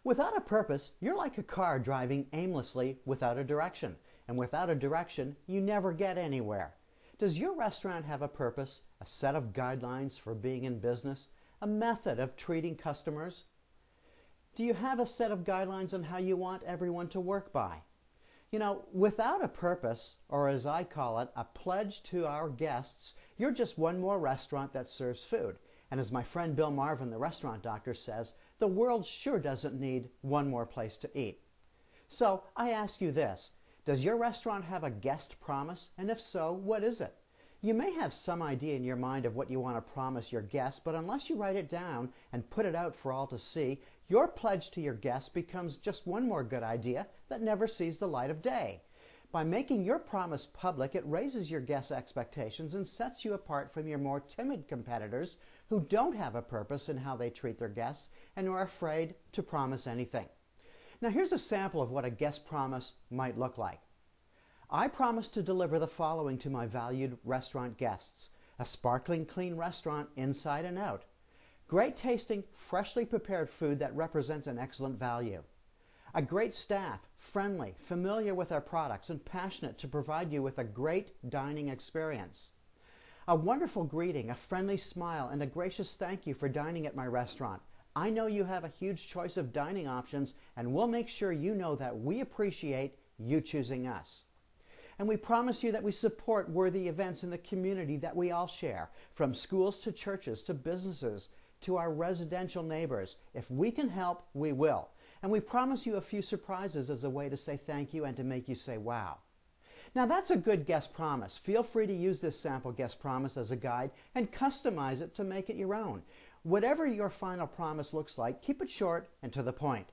Without a purpose, you're like a car driving aimlessly without a direction. And without a direction, you never get anywhere. Does your restaurant have a purpose, a set of guidelines for being in business, a method of treating customers? Do you have a set of guidelines on how you want everyone to work by? You know, without a purpose, or as I call it, a pledge to our guests, you're just one more restaurant that serves food. And as my friend Bill Marvin, the restaurant doctor, says, the world sure doesn't need one more place to eat. So I ask you this, does your restaurant have a guest promise? And if so, what is it? You may have some idea in your mind of what you want to promise your guests, but unless you write it down and put it out for all to see, your pledge to your guests becomes just one more good idea that never sees the light of day. By making your promise public, it raises your guests' expectations and sets you apart from your more timid competitors who don't have a purpose in how they treat their guests and are afraid to promise anything. Now here's a sample of what a guest promise might look like. I promise to deliver the following to my valued restaurant guests: a sparkling clean restaurant inside and out, great tasting, freshly prepared food that represents an excellent value, a great staff, friendly, familiar with our products, and passionate to provide you with a great dining experience, a wonderful greeting, a friendly smile, and a gracious thank you for dining at my restaurant. I know you have a huge choice of dining options, and we'll make sure you know that we appreciate you choosing us. And we promise you that we support worthy events in the community that we all share, from schools to churches to businesses to our residential neighbors. If we can help, we will. And we promise you a few surprises as a way to say thank you and to make you say wow. Now that's a good guest promise. Feel free to use this sample guest promise as a guide and customize it to make it your own. Whatever your final promise looks like, keep it short and to the point.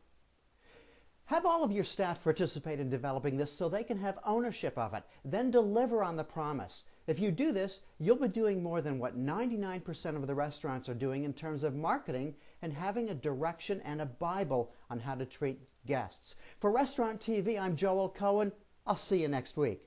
Have all of your staff participate in developing this so they can have ownership of it. Then deliver on the promise. If you do this, you'll be doing more than what 99% of the restaurants are doing in terms of marketing and having a direction and a Bible on how to treat guests. For Restaurant TV, I'm Joel Cohen. I'll see you next week.